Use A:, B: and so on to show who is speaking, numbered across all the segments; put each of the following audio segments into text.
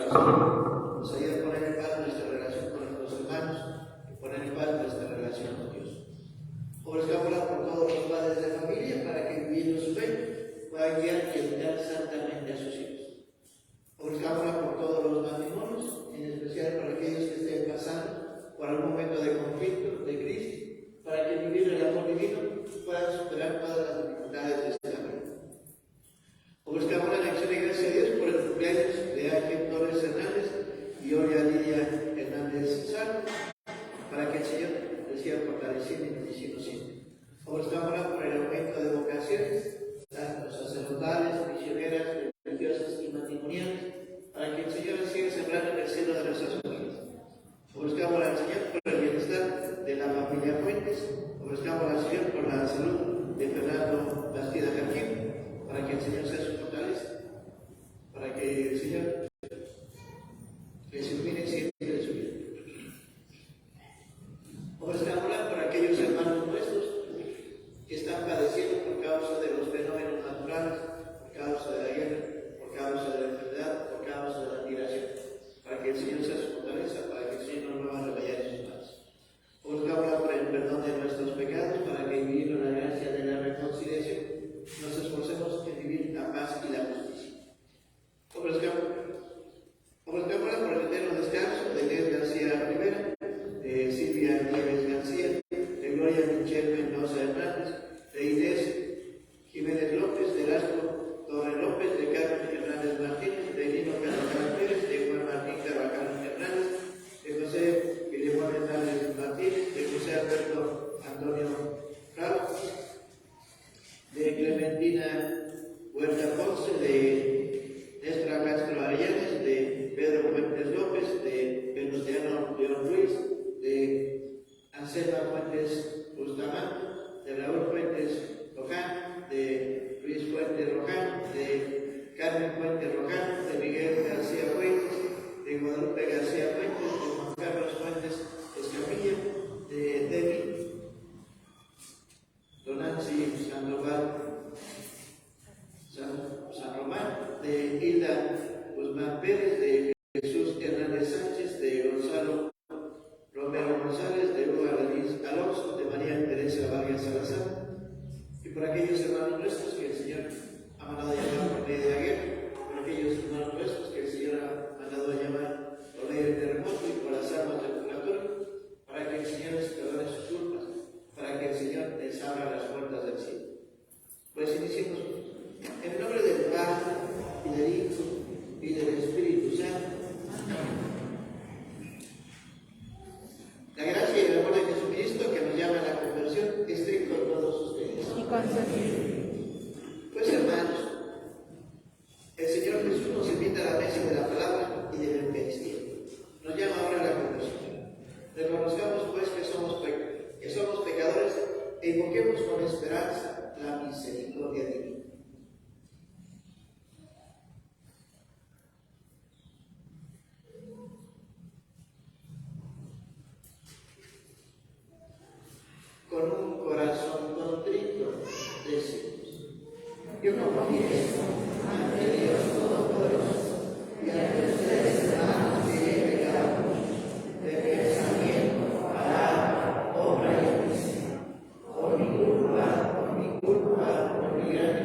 A: oración. Nos ayuda a poner en paz nuestra relación con nuestros hermanos y poner en paz nuestra relación con Dios. Ofrezcamos por todos los padres de familia para que viviendo su fe puedan guiar y educar santamente a sus hijos. Ofrezcámosla por todos los matrimonios, en especial por aquellos que estén pasando por algún momento de conflicto, de crisis, para que viviendo el amor divino puedan superar todas las dificultades de esta vida. Ofrezcamos la acción de gracia a Dios por el cumpleaños de Ángel Torres Hernández y Olga Lidia Hernández Sal, para que el Señor les siga fortaleciendo y bendiciendo siempre. Ofrezcámosla por el aumento de vocaciones, tanto sacerdotales, misioneras, religiosas y matrimoniales, para que el Señor siga sembrando en el seno de nuestras familias. Ofrezcamos al Señor por el bienestar de la familia Fuentes. Ofrezcamos al Señor por la salud de Fernando Bastida Jarquín, para que el Señor sea su fortaleza, para que el Señor les ilumine siempre en su vida. Ofrezcámosla por aquellos hermanos nuestros que están padeciendo por causa de los fenómenos naturales, por causa de la guerra, por causa de la enfermedad, por causa de la migración, para que el Señor sea su fortaleza, para que el Señor no lo haga revallar en sus manos. Ofrezcámosla por el perdón de nuestros pecados, para que viviendo la gracia de la reconciliación nos esforcemos en vivir la paz y la justicia. Ofrezcámosla por el eterno descanso de Inés García Rivera, de Silvia Nieves García, de Gloria Michelle Mendoza Hernández, de Inés Jiménez López, de Lasco Torre López, de Carmen Hernández Martínez, de Lino Carvajal Pérez, de Juan Martín Carvajal Hernández, de José Filemón Hernández Martínez, de José Alberto Antonio Ramos, de Clementina Huerta Ponce, de Nestra Castro Arellanes, de Pedro Fuentes López, de Venustiano León Ruiz, de Anselma Fuentes Bustamante, de Raúl Fuentes Roján, de Luis Fuentes Roján, de Carmen Fuentes Roján, de Miguel García Fuentes, de Guadalupe García Fuentes, de Juan Carlos Fuentes Escamilla, de Debbie Donancy Sandoval San Román, de Hilda Guzmán Pérez, de Jesús Hernández Sánchez, de Gonzalo Romero González, de Hugo Aladís Alonso, de María Teresa Vargas Salazar, y por aquellos hermanos nuestros que el Señor ha mandado a llamar por medio de la guerra, por aquellos hermanos nuestros que el Señor ha mandado a llamar por medio del terremoto y por las armas del purgatorio, para que el Señor les perdone sus culpas, para que el Señor les abra las puertas del cielo. Pues iniciemos en el nombre del Padre, y del Hijo, y del Espíritu Santo. La gracia y el amor de Jesucristo, que nos llama a la conversión, esté con todos ustedes.
B: Y con su espíritu.
A: Pues hermanos, el Señor Jesús nos invita a la mesa de la palabra y de la Eucaristía. Nos llama ahora a la conversión. Reconozcamos pues que somos pecadores e invoquemos con esperanza la misericordia divina. Con un corazón contrito, decimos: yo confieso ante Dios Todopoderoso y ante ustedes, hermanos, que he pecado de pensamiento, palabra, obra y omisión, por mi culpa, por mi gran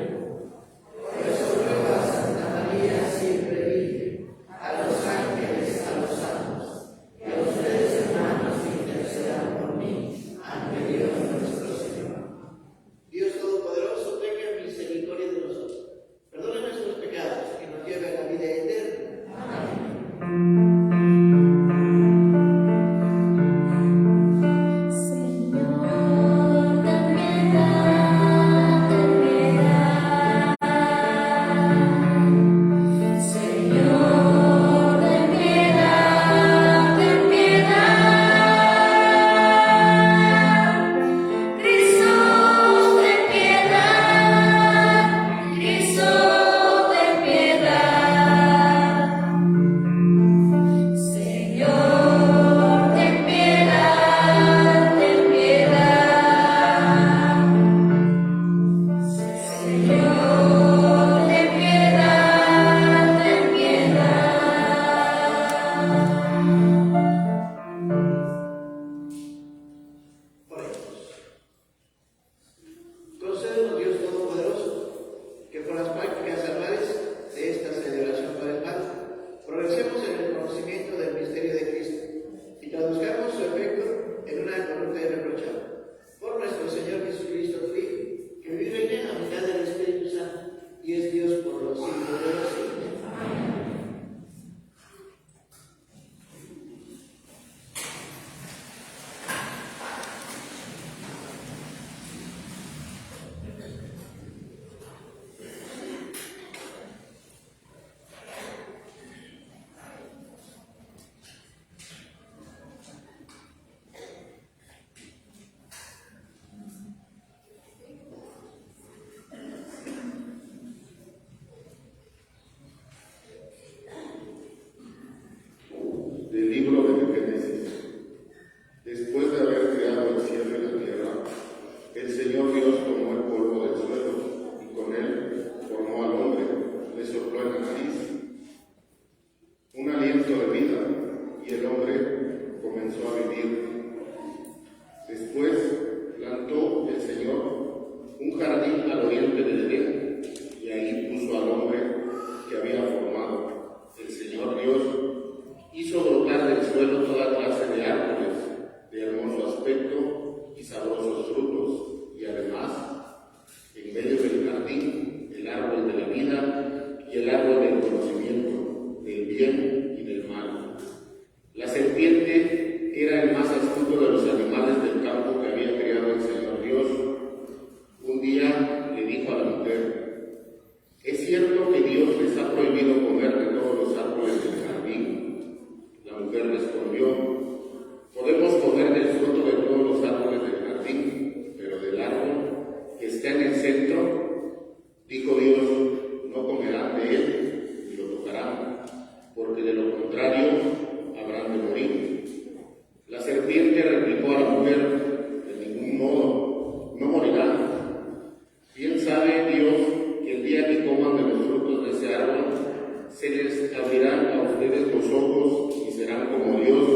C: abrirán a ustedes los ojos y serán como Dios,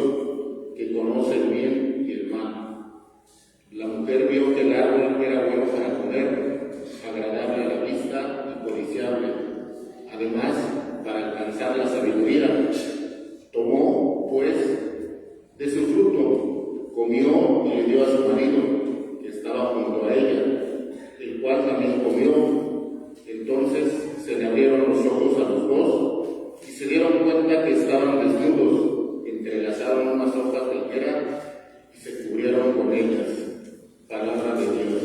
C: que conoce el bien y el mal. La mujer vio que el árbol era bueno para comer, agradable a la vista y codiciable, además para alcanzar la sabiduría. Tomó, pues, de su fruto, comió y le dio a su marido, que estaba junto a ella, el cual también comió. Entonces se le abrieron los ojos a los dos y se dieron cuenta que estaban desnudos, entrelazaron unas hojas de higuera y se cubrieron con ellas. Palabra de Dios.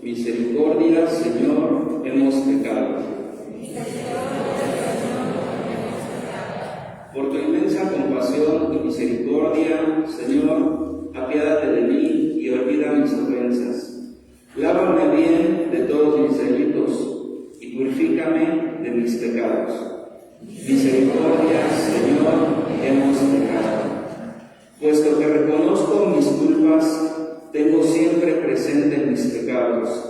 D: Misericordia, Señor, hemos pecado. Por tu inmensa compasión y misericordia, Señor, apiádate de mí y olvida mis ofensas. Lávame bien de todos mis delitos y purifícame de mis pecados. Misericordia, Señor, hemos pecado. Puesto que reconozco mis culpas, tengo siempre presente mis pecados.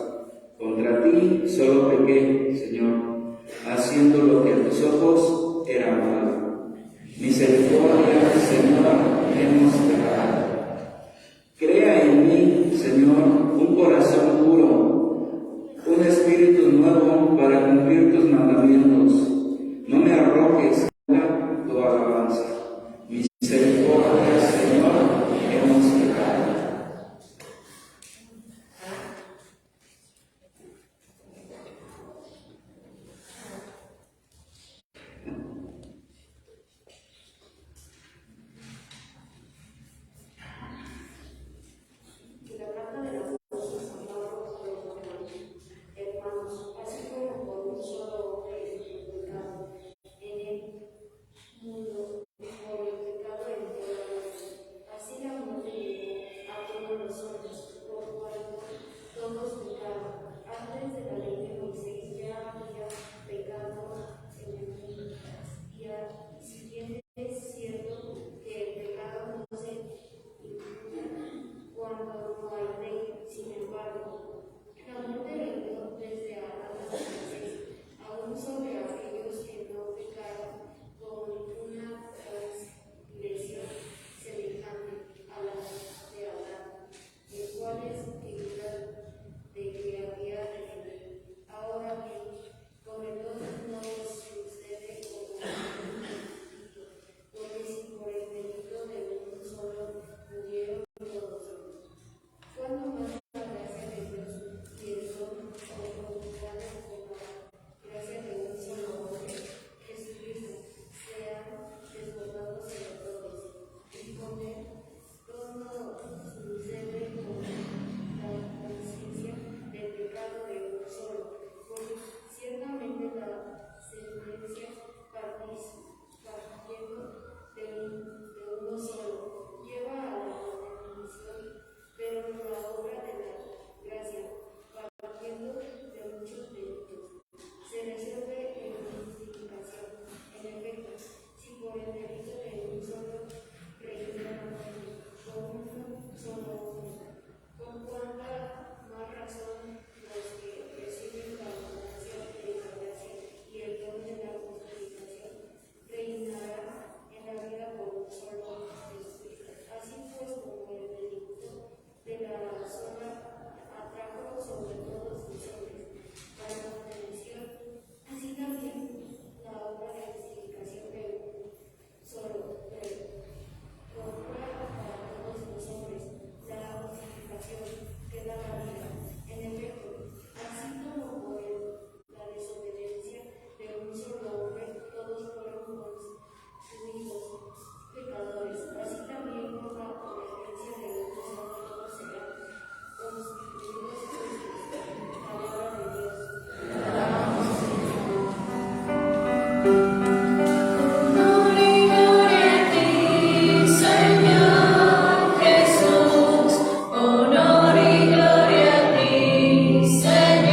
D: Contra ti solo pequé, Señor, haciendo lo que a tus ojos era malo. Misericordia, Señor, hemos pecado. Crea en mí, Señor, un corazón puro, un espíritu nuevo para cumplir tus mandamientos. No me arrojes tu alabanza. Misericordia, Señor, hemos pecado.
B: Honor y gloria a ti, Señor.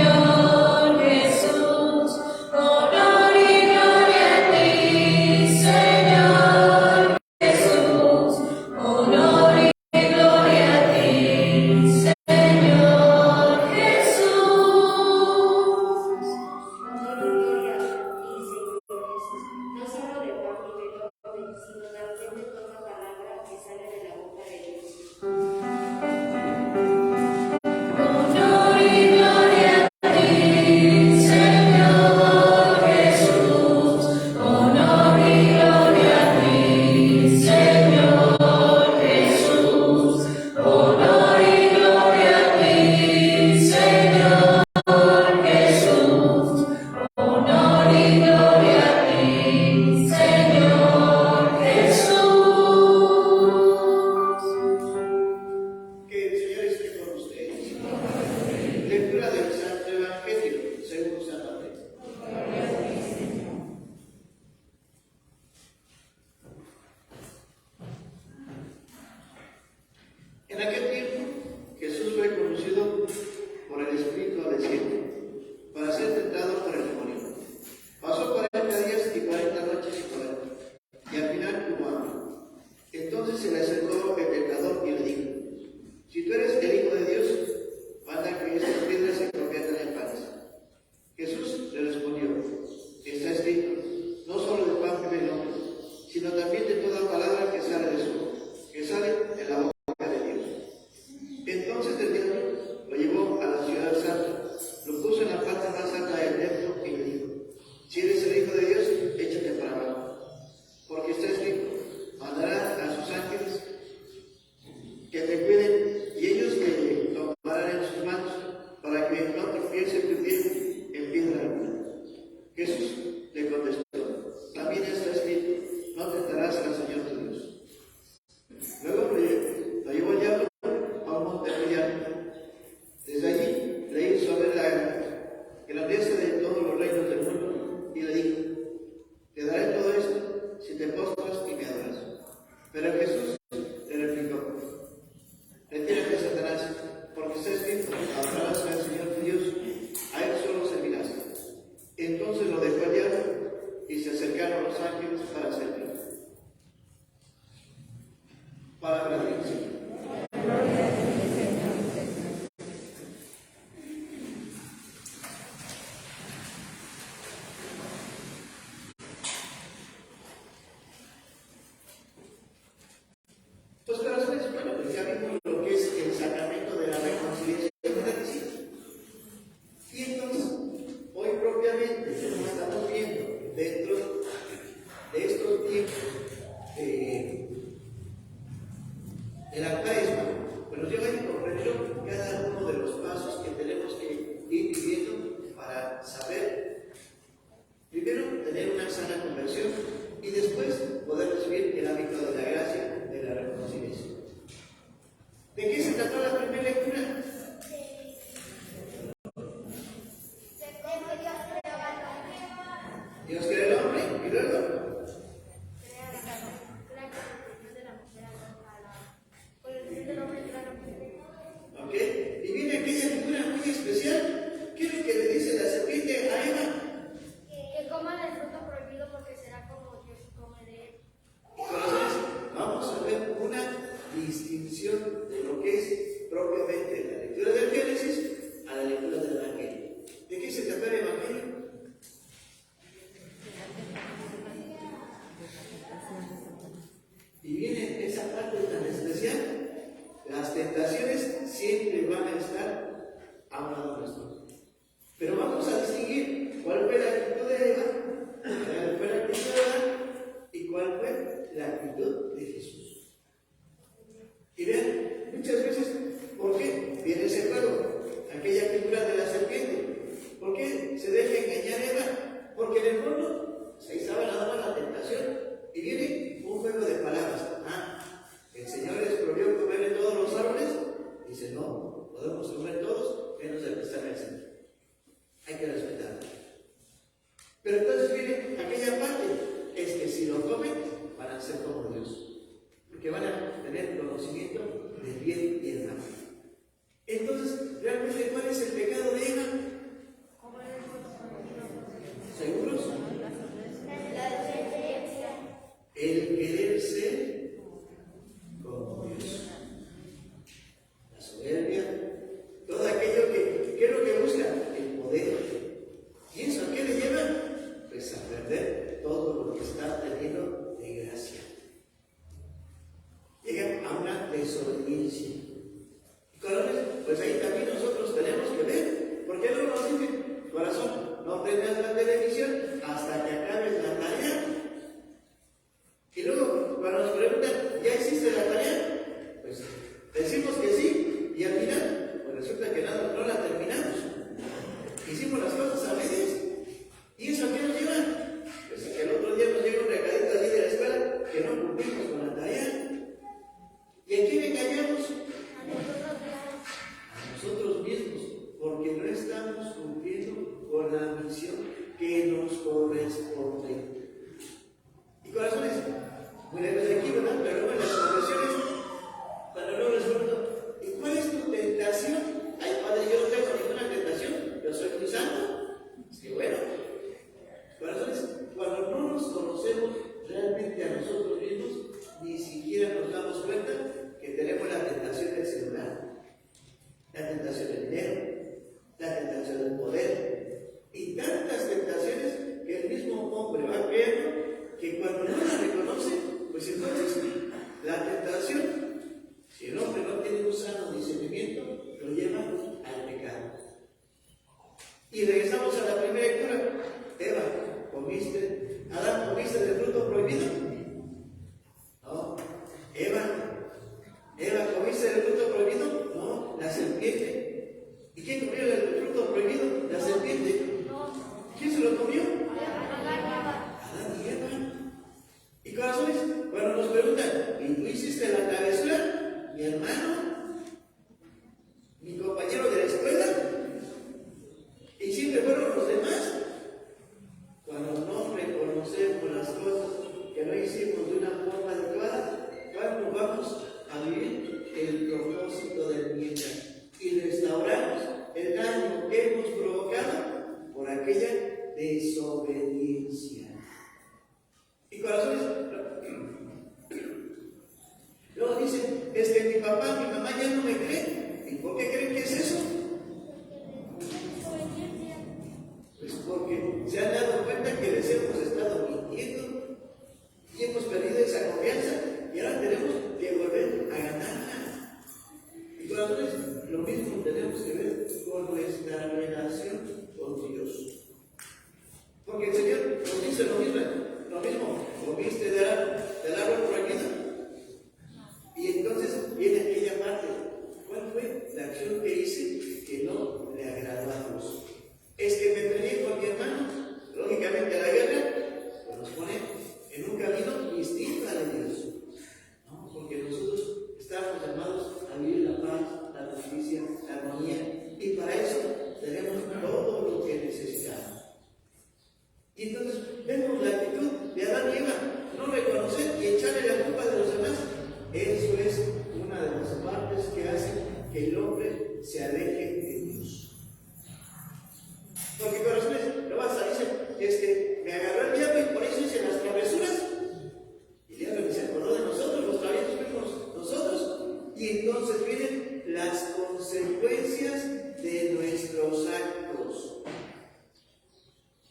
A: que él se convierte en piedra alguna. Jesús le contestó: también está escrito: no tentarás al Señor tu Dios. Luego lo llevó el diablo a un monte muy alto. Desde allí le hizo ver la grandeza de todos los reinos del mundo y le dijo: te daré todo esto si te postras y me adoras. Pero Jesús le replicó: retírate, Satanás, porque está escrito: adorarás al Señor tu Dios, a él solo servirás. Entonces lo dejó el diablo y se acercaron los ángeles para servirle. Palabra de Dios. Pues corazones, bueno, pues ya vimos lo que es el sacramento de la reconciliación, ¿verdad que sí? Y entonces, hoy propiamente, como estamos viendo, dentro de estos tiempos de la Cuaresma, pues nos lleva a comprender cada uno de los pasos que tenemos que ir viviendo para saber, primero, tener una sana conversión y después poder recibir el hábito de la gracia de la reconciliación. ¿De qué se trató la primera lectura? Dios creó el hombre y luego. Ok, y viene aquella figura muy especial. ¿Qué es lo que le dice la serpiente a Eva?
B: Que coma del fruto prohibido porque será como Dios come de él.
A: Entonces, vamos a ver una distinción de lo que es propiamente la lectura del Génesis a la lectura del Evangelio. ¿De qué se trata el Evangelio? Y viene esa parte tan especial. Las tentaciones siempre van a estar a un lado nuestro. Pero vamos a distinguir cuál fue la actitud de Eva, cuál fue la actitud de Adán y cuál fue la actitud de Jesús. Y vean, muchas veces, ¿por qué viene ese juego? Aquella figura de la serpiente. ¿Por qué se deja engañar Eva? Porque en el fondo ahí estaba nada más la tentación. Y viene un juego de palabras. El Señor les prohibió comer de todos los árboles. Dice: no, podemos comer todos, menos el que está en el centro. Hay que respetarlo. Pero entonces viene aquella parte: es que si lo comen, van a ser como Dios, porque van a tener conocimiento del bien y el mal. Entonces, ¿realmente cuál es el pecado de Eva? ¿Seguros? El querer ser como Dios. La soberbia, todo aquello ¿qué es lo que busca? El poder. ¿Y eso a qué le lleva? Pues a perder todo lo que está teniendo de gracia. Llegan a una desobediencia. Y corazones, pues ahí también nosotros tenemos que ver. ¿Por qué no nos dicen, corazón, no prendas la televisión hasta que acabes la tarea? Y luego, cuando nos preguntan, ¿ya hiciste la tarea? Pues decimos que sí, y al final, pues resulta que no la terminamos. Hicimos las cosas a medias. ¿Y eso a qué nos lleva? Pues a que el otro día nos llega un recadito allí de la escuela que no cumplimos con la tarea. ¿Y a quién engañamos? A nosotros mismos, porque no estamos cumpliendo con la misión que nos corresponde. Y corazones, muy lejos de aquí, ¿verdad? Pero luego en las confesiones, cuando luego les pregunto, ¿y cuál es tu tentación? Ay, padre, yo no tengo ninguna tentación, yo soy muy santo. Es que bueno, corazones, cuando no nos conocemos realmente a nosotros mismos, ni siquiera nos damos cuenta que tenemos la tentación del celular, la tentación del dinero, la tentación del poder, y tantas tentaciones que el mismo hombre va creando, que cuando no la reconoce, pues entonces la tentación, si el hombre no tiene un sano discernimiento, lo lleva al pecado. Y regresamos a la primera lectura. Eva, Adán, ¿comiste del fruto prohibido? No. Eva, ¿comiste del fruto prohibido? No, la serpiente. ¿Y quién comió del fruto prohibido? aquella desobediencia. Y corazones, luego dicen, mi papá, mi mamá ya no me creen. ¿Y por qué creen que es eso? Pues porque se han dado cuenta que les hemos estado mintiendo y hemos perdido esa confianza y ahora tenemos que volver a ganarla. Y corazones, lo mismo tenemos que ver con nuestra relación con Dios. Porque el Señor nos dice lo mismo, comiste del árbol prohibido. Y entonces viene aquella parte. ¿Cuál fue la acción que hice que no le agradó a Dios? Es que me peleé con mi hermano. Lógicamente la guerra pues nos pone en un camino distinto al de Dios. ¿No? Porque nosotros estamos llamados a vivir la paz, la justicia, la armonía. Y para eso tenemos todo lo que necesitamos. Y entonces vemos la actitud de Adán y Eva, no reconocer y echarle la culpa de los demás. Eso es una de las partes que hace que el hombre se aleje de Dios. Porque corazones, lo vas a decir, me agarró el diablo y por eso hice las travesuras. Y el diablo ni se acordó de nosotros, los traviesos fuimos nosotros. Y entonces vienen las consecuencias de nuestros actos.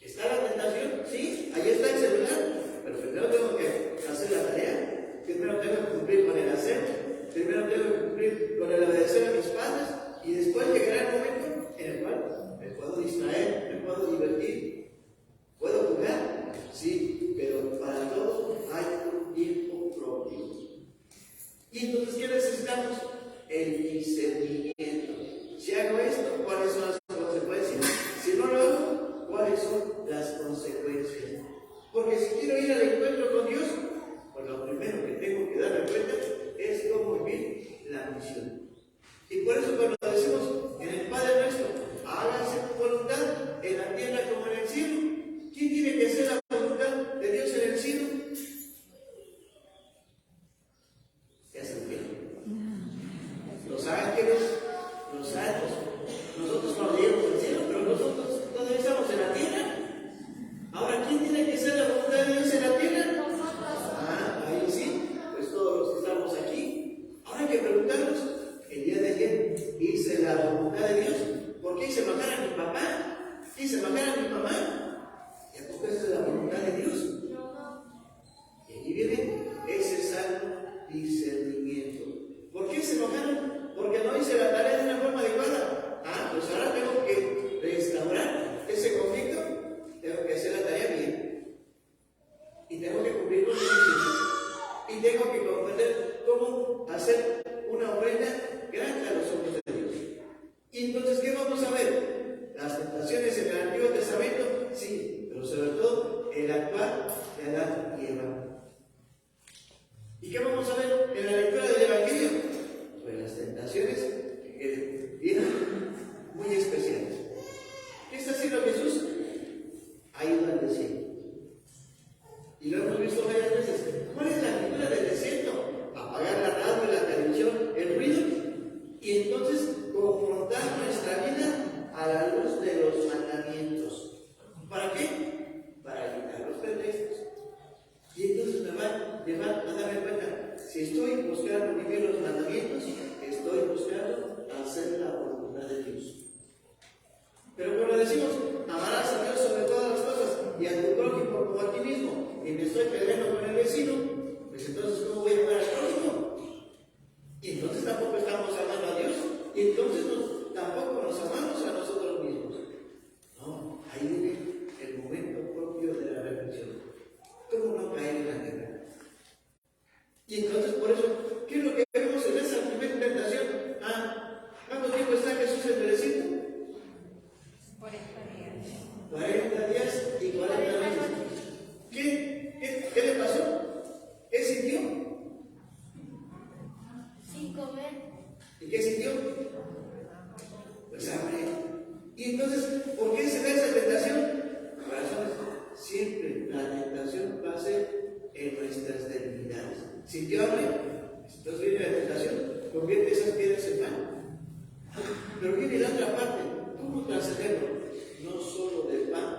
A: ¿Está la tentación? Sí, ahí está el celular. Pero primero tengo que hacer la tarea. Primero tengo que cumplir con el hacer. Primero tengo que cumplir con el obedecer a mis padres. Y después llegará el momento en el cual me puedo distraer, me puedo divertir. ¿Puedo jugar? Sí, pero para todo hay un tiempo propio. Y entonces, ¿qué necesitamos? El discernimiento. Si hago esto, ¿cuáles son las consecuencias? Si no lo hago, ¿cuáles son las consecuencias? Porque si quiero ir al encuentro con Dios, pues lo primero que tengo que darme cuenta es cómo vivir la misión. Y por eso cuando decimos en el Padre Nuestro, hágase tu voluntad en la tierra como en el cielo. ¿Quién tiene que hacer la voluntad de Dios en el cielo? Ya se entiende. Los ángeles, los santos. Nosotros cuando llegamos al cielo, pero nosotros todavía estamos en la tierra. Ahora, ¿quién tiene que hacer la voluntad de Dios en la tierra? Ahí sí, pues todos los que estamos aquí. Ahora hay que preguntarnos, el día de ayer hice la voluntad de Dios. ¿Por qué hice matar a mi papá? ¿Hice matar a mi mamá? ¿Y a poco esa es la voluntad de Dios? Y allí viene ese sano discernimiento. ¿Por qué se enojaron? Porque no hice la tarea de una forma adecuada. Pues ahora tengo que restaurar ese conflicto. Tengo que hacer la tarea bien. Y tengo que cumplir con el principio. Y tengo que comprender cómo hacer una ofrenda grande a los ojos de Dios. Y entonces, ¿qué vamos a ver? Las tentaciones en el Antiguo Testamento, sí, pero sobre todo el actuar de Adán y Eva. ¿Y qué vamos a ver en la lectura del Evangelio? Pues las tentaciones que vienen muy especiales. ¿Qué está haciendo Jesús? Ha ido al desierto. Y lo hemos visto varias veces. ¿Cuál es la actitud del desierto? Apagar la radio, la televisión, el ruido. Y entonces confrontar nuestra vida a la luz de los mandamientos. ¿Para qué? Para evitar los pretextos. Y entonces me va a darme cuenta, si estoy buscando vivir los mandamientos, estoy buscando hacer la voluntad de Dios. Pero cuando decimos, amarás a Dios sobre todas las cosas y a tu prójimo como a ti mismo, y me estoy peleando con el vecino, pues entonces, ¿cómo voy a amar al prójimo? Y entonces tampoco estamos amando a Dios, y entonces tampoco nos amamos a nosotros mismos. No, ahí viene el momento propio de la reflexión. ¿Cómo no caer en la guerra? Y entonces, por eso, ¿qué es lo que vemos en esa primera tentación? ¿Cuánto tiempo está Jesús en el desierto? 40 días y 40 noches. ¿Qué le pasó? ¿Qué sintió?
B: Sin comer.
A: ¿Y qué sintió? Pues hambre. Y entonces, ¿por qué se da esa tentación? Razones. Siempre la tentación va a ser en nuestras debilidades. ¿Sintió hambre? Entonces viene la tentación, convierte esas piedras en pan. Pero viene la otra parte. ¿Cómo trascenderlo? No solo del pan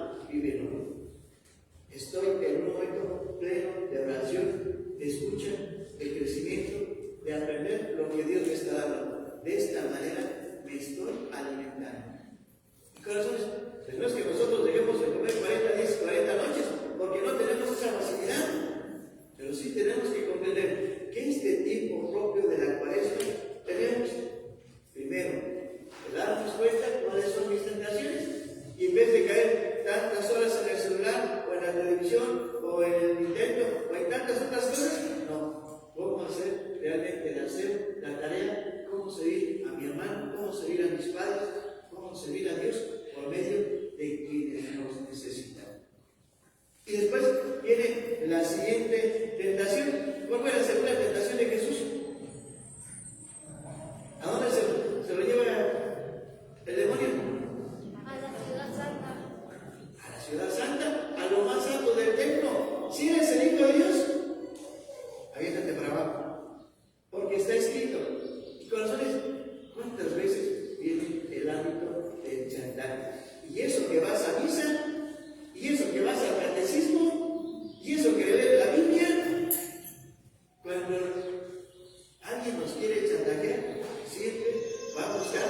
A: vez de caer tantas horas en el celular, o en la televisión, o en el Nintendo, o en tantas otras cosas, no. ¿Cómo hacer realmente el hacer la tarea? ¿Cómo servir a mi hermano? ¿Cómo servir a mis padres? ¿Cómo servir a Dios? Por medio de quienes nos necesitan. Y después viene la siguiente tentación. ¿Cuál fue la segunda tentación de Jesús? ¿A dónde se lo lleva el demonio?
B: A la ciudad santa.
A: A la ciudad santa, a lo más alto del templo. Si eres el Hijo de Dios, aviéntate para abajo. Porque está escrito. Y corazones, ¿cuántas veces viene el hábito del chantaje? Y eso que vas a misa, y eso que vas al catecismo, y eso que lees la Biblia, cuando alguien nos quiere chantajear, siempre va a buscar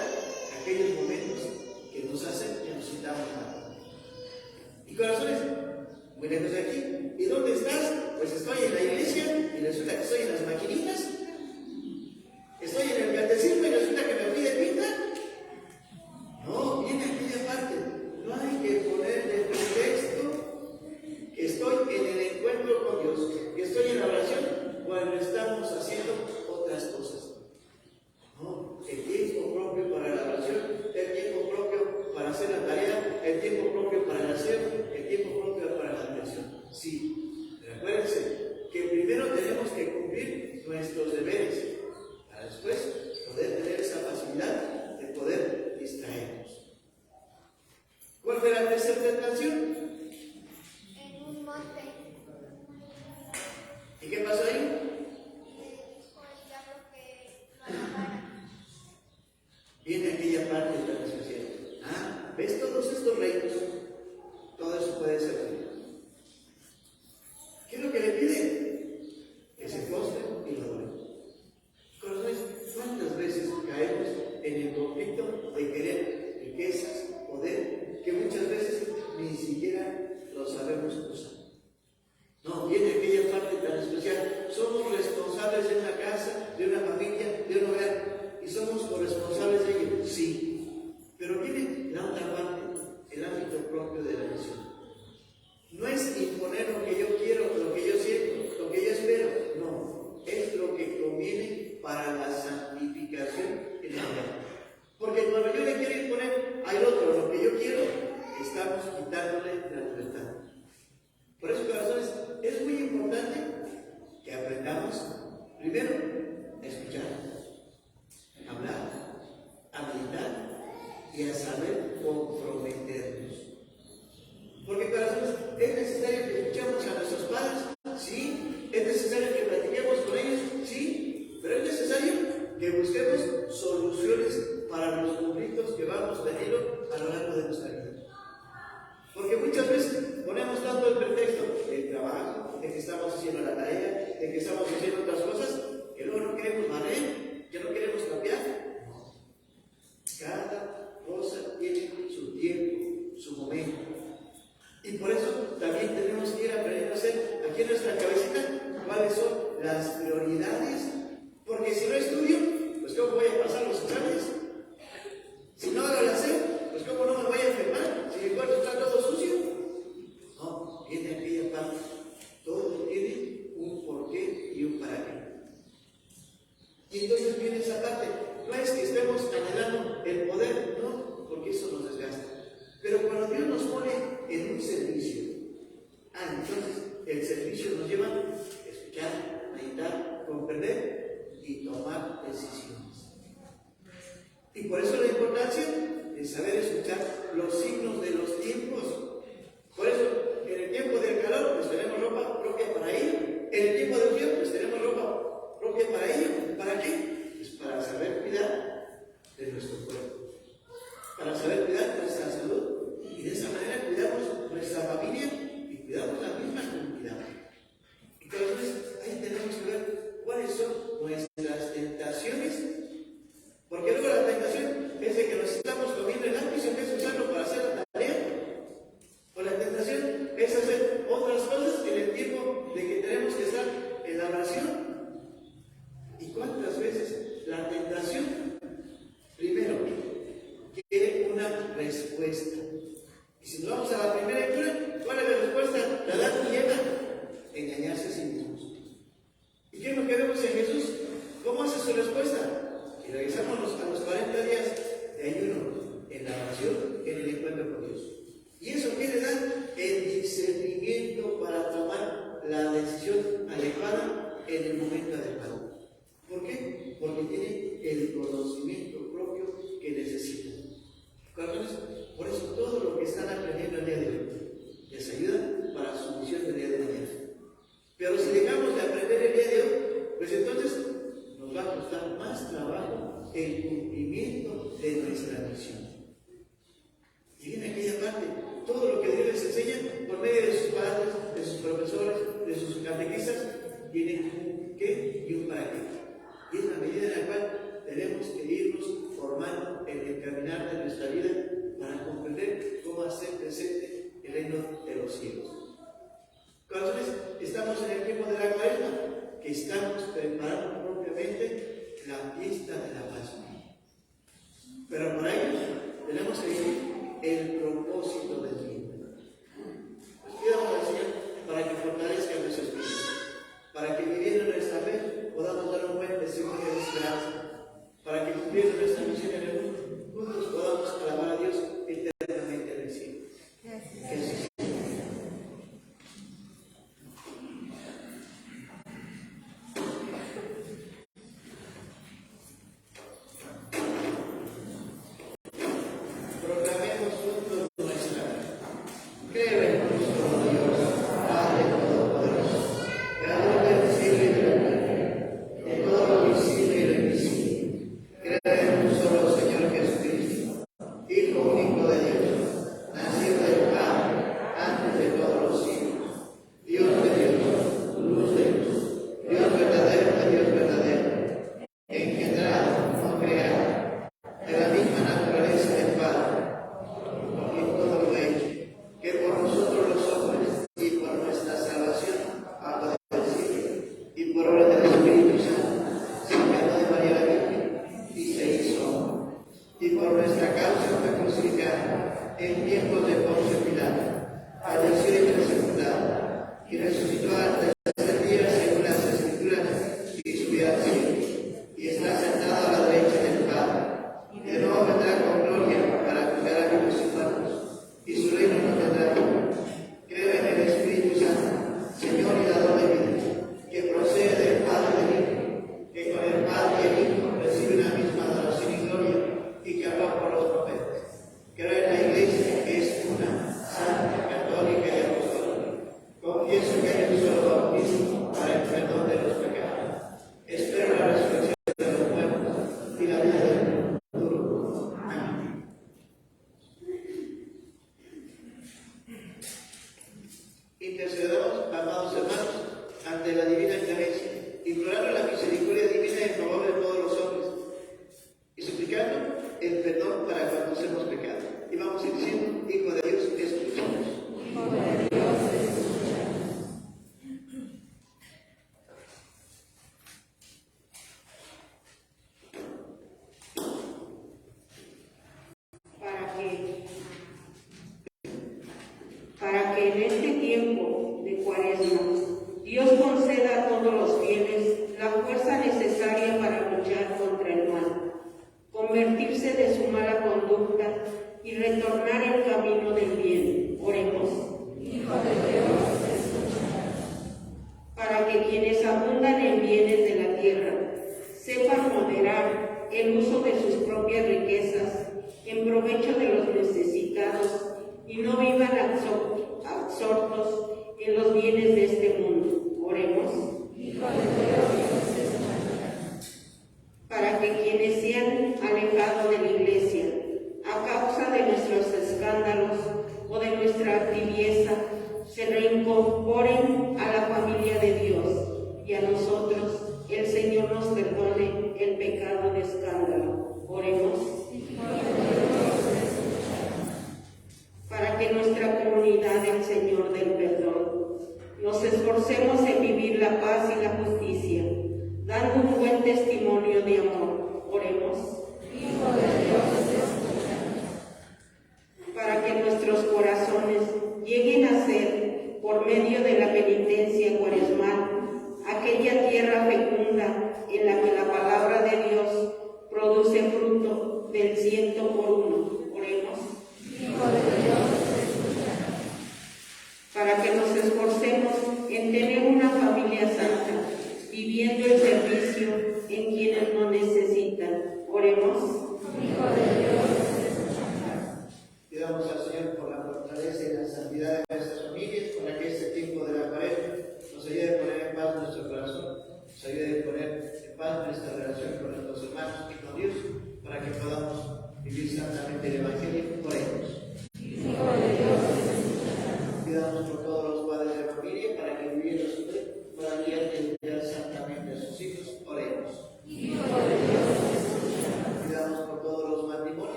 A: aquellos momentos que nos hacen que nos sintamos mal. Y corazones, muy lejos de aquí. ¿Y dónde estás? Pues estoy en la iglesia y resulta que estoy en las maquinitas. Estoy en el catecismo y resulta que me pide pinta. No, viene aquella parte. No hay que poner de pretexto que estoy en el encuentro con Dios, que estoy en la oración, cuando estamos haciendo otras cosas. No, el tiempo propio para la oración, el tiempo propio para hacer la tarea, el tiempo propio para el hacer, el tiempo propio para la oración. Sí, recuérdense que primero tenemos que cumplir nuestros deberes, para después poder tener esa facilidad de poder distraernos. ¿Cuál fue la tercera tentación?
B: En un monte.
A: ¿Y qué pasó ahí?
B: Le dijo el diablo que lo alabara.
A: Viene aquella parte tan especial. Ah, ¿ves todos estos reinos? Todo eso puede ser reino. ¿Qué es lo que le pide? Que se postren y lo adoren. Corazones, ¿cuántas veces caemos en el conflicto de querer riquezas, poder, que muchas veces ni siquiera lo sabemos usar? No, viene aquella parte tan especial. Somos responsables de una casa, de una familia, de un hogar, y somos corresponsables de ello, sí. Pero viene la otra parte, el ámbito si nos vamos a la primera lectura, ¿cuál es la respuesta? La edad humana, engañarse a sí mismos. ¿Y qué es lo que vemos en Jesús? ¿Cómo hace su respuesta? Y regresamos a los 40 días de ayuno, en la oración, en el encuentro con Dios. ¿Y eso qué le da? El discernimiento para tomar la decisión adecuada en el momento adecuado. ¿Por qué? Porque tiene el conocimiento propio que necesita. Por eso todo lo que están aprendiendo el día de hoy les ayuda para su misión del día de mañana. Pero si dejamos de aprender el día de hoy, pues entonces nos va a costar más trabajo el cumplimiento de nuestra misión. Y en aquella parte, todo lo que Dios les enseña por medio de sus padres, de sus profesores, de sus catequistas, tiene un qué y un para qué. Y es la medida en la cual tenemos que irnos formando en el caminar de nuestra vida para comprender cómo hacer presente el reino de los cielos. Entonces, estamos en el tiempo de la Cuaresma, que estamos preparando propiamente la fiesta de la Pascua. Pero para ello tenemos que vivir el propósito del tiempo. Pues pidamos al Señor para que fortalezca nuestro espíritu, para que viviendo nuestra fe podamos dar un buen testimonio de esperanza, para que cumpliendo nuestra misión en el mundo, juntos podamos alabar a Dios eternamente en el cielo. Gracias. Proclamemos juntos nuestra fe. Creo en un solo Dios, Padre Todopoderoso, Creador del cielo y de la tierra, de todo lo visible y lo invisible. Creo en un solo Señor Jesucristo, Hijo único de Dios, nacido del Padre, antes de todos los siglos, Dios de Dios, luz de luz, Dios verdadero de Dios verdadero, engendrado, no creado, de la misma naturaleza del Padre, y todo lo hecho, que por nosotros los hombres y por nuestra salvación ha padecido, y por obra del Espíritu Santo, se encarnó de María la Virgen y se hizo hombre, y por nuestra causa fue crucificado en tiempos de Poncio Pilato, padeció y fue sepultado, y resucitó al tercer día según las Escrituras, y subió al cielo, y está sentado a la derecha del Padre. Y de nuevo vendrá con gloria para juzgar a vivos y muertos, y su reino no tendrá fin. Creo en el Espíritu Santo, Señor y dador de vida, que procede del Padre y del Hijo, que con el Padre y el Hijo recibe una misma adoración y gloria, y que habló por los profetas. Creo en la Iglesia, que es una, santa, católica y apostólica. Confieso que hay un solo bautismo para el perdón de los pecados. Espero la resurrección de los muertos y la vida del futuro. Amén. Intercedamos, amados hermanos, ante la divina clemencia, implorando la misericordia divina en favor de todos los hombres y suplicando el perdón para cuando hacemos pecado. Y vamos diciendo, Hijo de Dios, escuchamos.
E: Hijo de Dios, escuchamos. Para que en este tiempo de Cuaresma Dios conceda a todos los fieles la fuerza necesaria para luchar contra el mal, convertirse de su mala conducta y retornar el camino del bien. Oremos. Hijo de Dios, para que quienes abundan en bienes de la tierra sepan moderar el uso de sus propias riquezas en provecho de los necesitados y no vivan absortos en los bienes de este mundo. Oremos. Hijo de Dios, para que quienes se han alejado de la Iglesia a causa de nuestros escándalos o de nuestra tibieza se reincorporen a la familia de Dios, y a nosotros el Señor nos perdone el pecado de escándalo. Oremos. Para que nuestra comunidad del Señor del perdón nos esforcemos en vivir la paz y la justicia, dando un buen testimonio de amor. Oremos. Hijo de Dios, para que nuestros corazones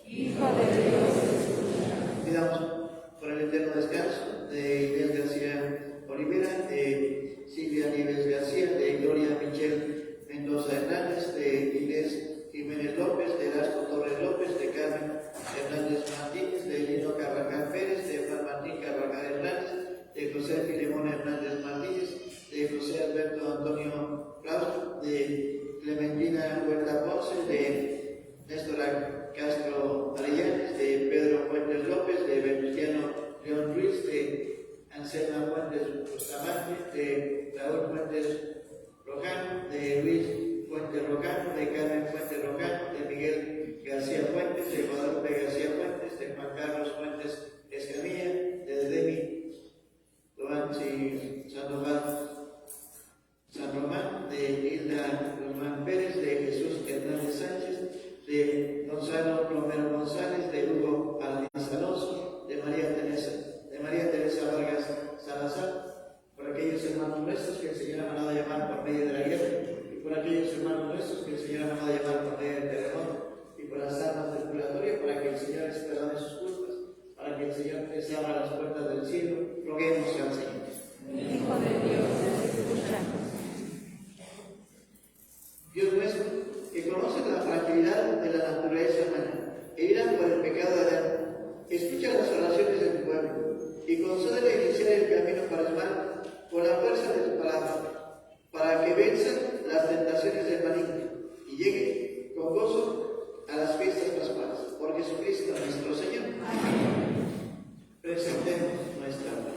E: Hijo de Dios.
A: Pidamos por el eterno descanso de Inés García Olivera, de Silvia Nieves García, de Gloria Michelle Mendoza Hernández, de Inés Jiménez López, de Erasmo Torres López, de Carmen Hernández Martínez, de Lino Carvajal Pérez, de Juan Martín Carvajal Hernández, de José Filemón Hernández Martínez, de José Alberto Antonio Claudio, de Clementina Huerta Ponce, de Néstor Castro Arellanes, de Pedro Fuentes López, de Venustiano León Ruiz, de Anselma Fuentes Bustamante, de Raúl Fuentes Rojano, de Luis Fuentes Rojano, de Carmen Fuentes Rojano, de Miguel García Fuentes, de Guadalupe García Fuentes, de Juan Carlos Fuentes Escamilla, de Demi Loanchi San Román, de Hilda Román Pérez, de Jesús Hernández Sánchez, de Gonzalo Romero González, de Hugo Aldíaz Alonso, de María Teresa Vargas Salazar, por aquellos hermanos nuestros que el Señor ha mandado a llamar por medio de la guerra, y por aquellos hermanos nuestros que el Señor ha mandado a llamar por medio del terremoto, y por las almas del purgatorio, para que el Señor les perdone sus culpas, para que el Señor les abra las puertas del cielo. Roguemos al Señor.
E: Hijo de Dios, escucha.
A: Dios nuestro, que conoce la fragilidad de la naturaleza humana, herida por el pecado de Adán, escucha las oraciones de tu pueblo y concédele iniciar el camino para el mal con la fuerza de tu palabra, para que venzan las tentaciones del maligno y lleguen con gozo a las fiestas pascuales. Por Jesucristo nuestro Señor. Amén. Presentemos nuestra oración.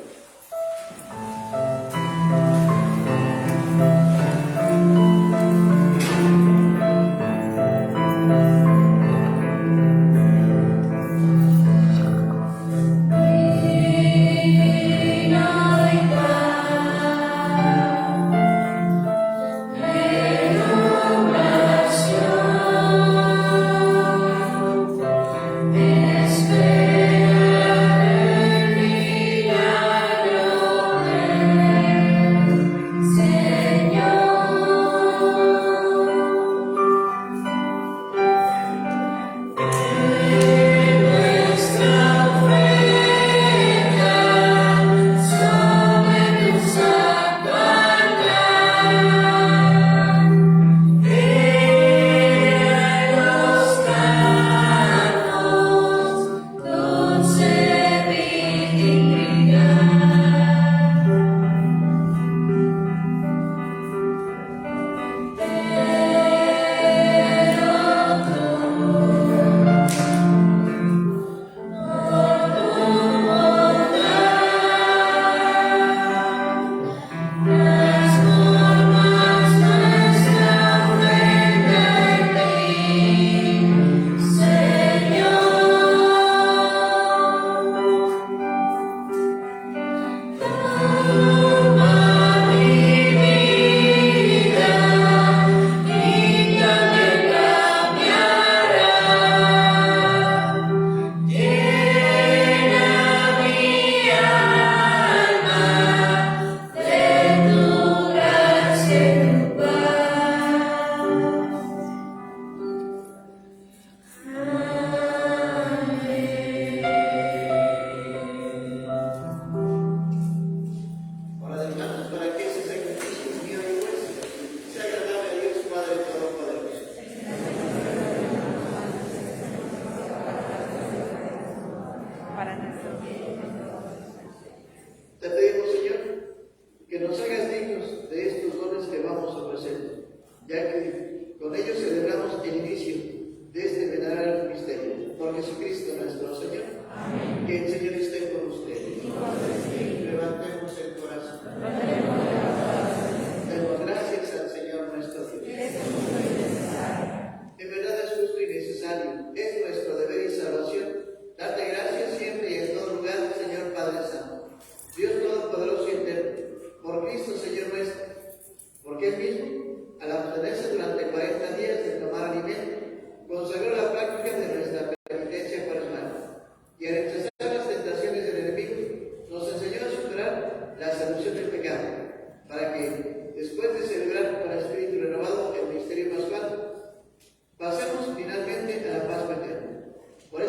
A: Por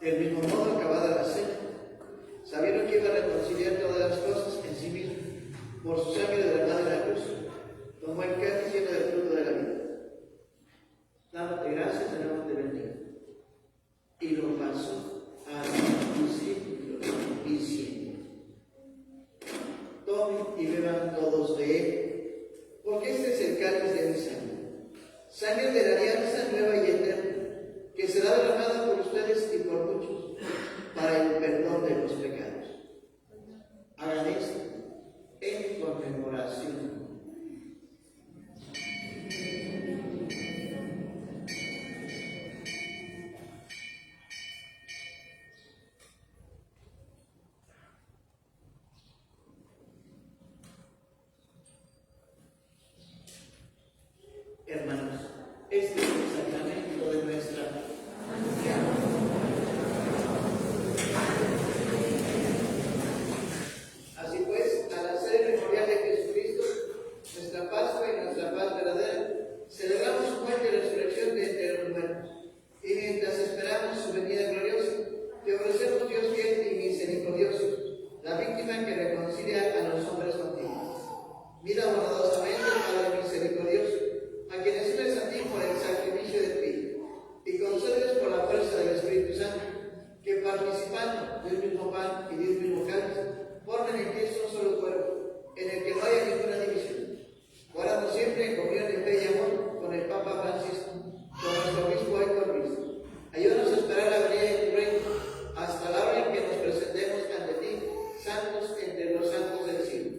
A: Del mismo modo, acabada la cena, sabiendo que iba a reconciliar todas las cosas en sí mismo, por su sangre derramada en la cruz, tomó el cáliz lleno del fruto de la vida. Dándote gracias, Señor, te bendiga. Y lo pasó a los discípulos diciendo: tomen y beban todos de él, porque este es el cáliz de mi sangre, sangre de la alianza nueva y eterna, que será derramada por ustedes y por muchos para el perdón de los pecados. Hagan esto en conmemoración. Hermanos, este es el sacramento de nuestra fe. Así pues, al hacer el memorial de Jesucristo, nuestra Pascua y nuestra paz verdadera, celebramos su muerte y resurrección de entre los muertos. Y mientras esperamos su venida gloriosa, te ofrecemos, Dios fiel y misericordioso, la víctima que reconcilia a los hombres contigo. Mira bondadosamente, Padre misericordioso, a quienes unes a ti por el sacrificio de tu Hijo, y concedes por la fuerza del Espíritu Santo, que participando de un mismo pan y de un mismo cáliz, formen en Cristo un solo cuerpo, en el que no haya ninguna división. Guardando siempre en comunión de fe y amor con el Papa Francisco, con nuestro obispo Héctor Luis. Ayúdanos a esperar la venida de tu reino, hasta la hora en que nos presentemos ante ti, santos entre los santos del cielo.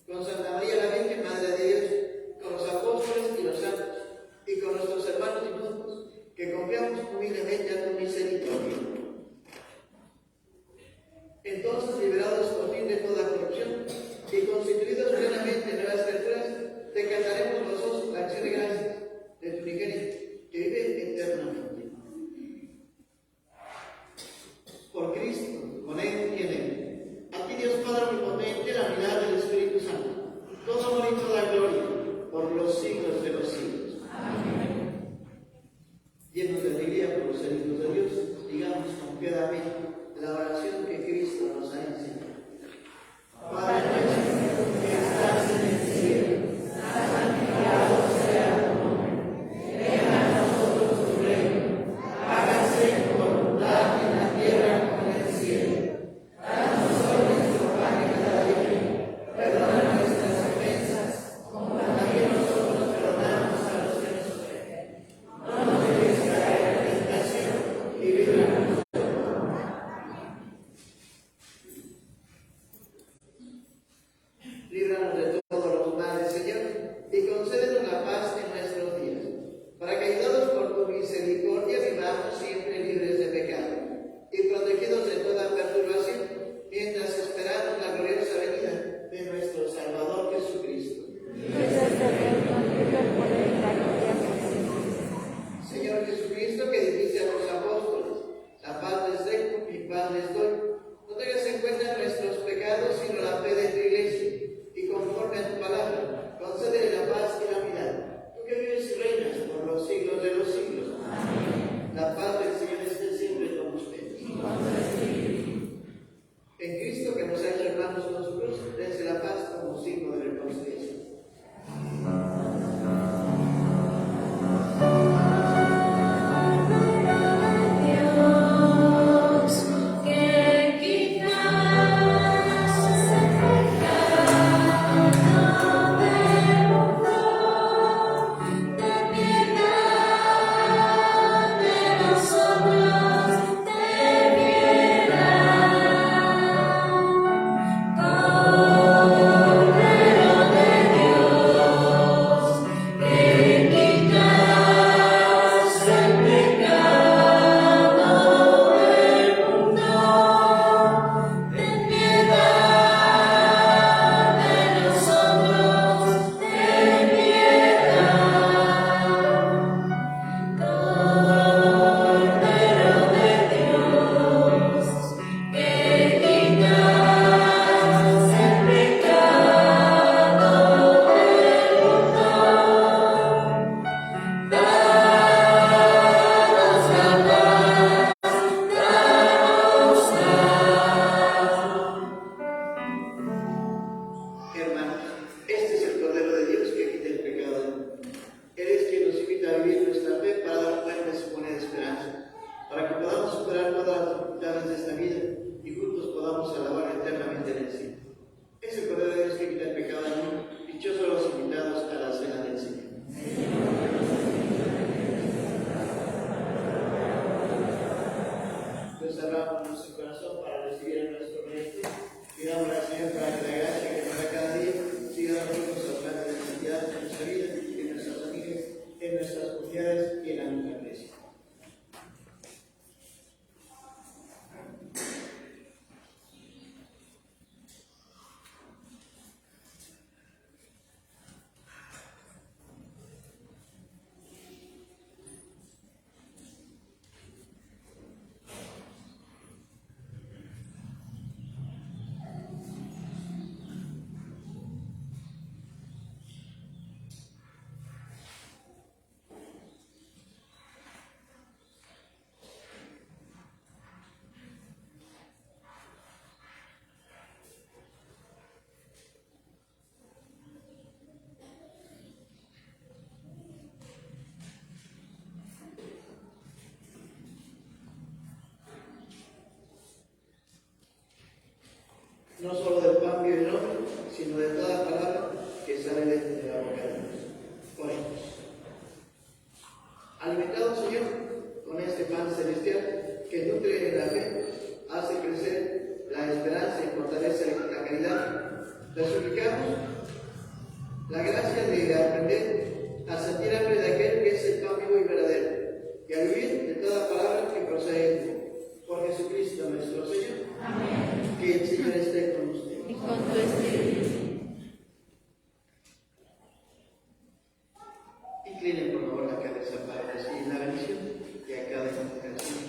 A: Con Santa María la Virgen, Madre de Dios, con los apóstoles y los santos, y con nuestros hermanos difuntos, que confiamos humildemente a tu misericordia. Entonces, liberados por fin de toda corrupción y constituidos plenamente nuevas criaturas, te cantaremos gozosos la acción de gracias de tu unigénito, que vive eternamente. Por Cristo, con Él y en Él. A ti, Dios Padre omnipotente, la unidad del Espíritu Santo, todo honor y toda gloria, por los siglos de los siglos. Amén. Llenos de alegría por los hijos de Dios, digamos confiadamente la oración que Cristo nos ha enseñado. Padre nuestro que estás en el cielo, santificado sea tu nombre. abramos nuestro corazón para recibir a nuestro Maestro. Pidamos al Señor para que la gracia que nos da cada día siga dándonos los planes de santidad en nuestra vida, en nuestras familias, en nuestras comunidades y en la misma iglesia. No solo del pan vive el hombre, sino de toda palabra que sale de la boca de Dios. Oremos. Alimentado, Señor, con este pan celestial que nutre en la fe, hace crecer la esperanza y fortalece la caridad, te suplicamos la gracia de aprender a sentir hambre de aquel que es el pan vivo y verdadero, y a vivir de toda palabra que procede de ti. Por Jesucristo nuestro Señor.
E: Amén.
A: Que el Señor esté con usted.
E: Y con tu espíritu.
A: Inclinen por favor la cabeza para recibir la bendición que a cada congregación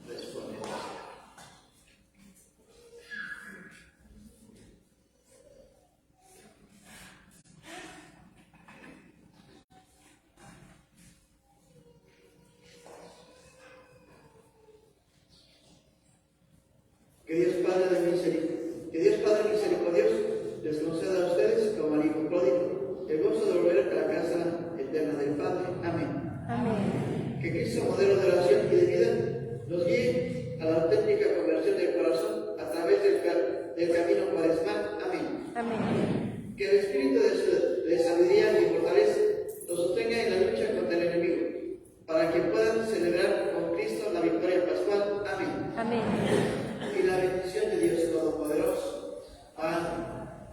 A: responde. Que Dios Padre misericordioso les conceda a ustedes, como al Hijo pródigo, el gozo de volver a la casa eterna del Padre. Amén.
E: Amén.
A: Que Cristo, modelo de oración y de vida, nos guíe a la auténtica conversión del corazón a través del camino cuaresmal. Amén.
E: Amén.
A: Que el espíritu de sabiduría y fortaleza los sostenga en la lucha contra el enemigo, para que puedan celebrar con Cristo la victoria pascual. Amén.
E: Amén.
A: Y la bendición de Dios Todopoderoso, Padre,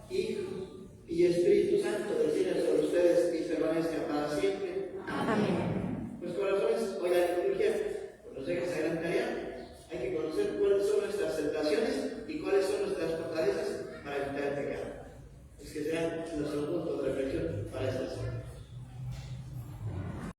A: Hijo y Espíritu Santo, descienda sobre ustedes y permanezca para siempre.
E: Amén.
A: Pues corazones, hoy la liturgia nos deja esa gran tarea. Hay que conocer cuáles son nuestras tentaciones y cuáles son nuestras fortalezas para evitar el pecado. Es que sean nuestros puntos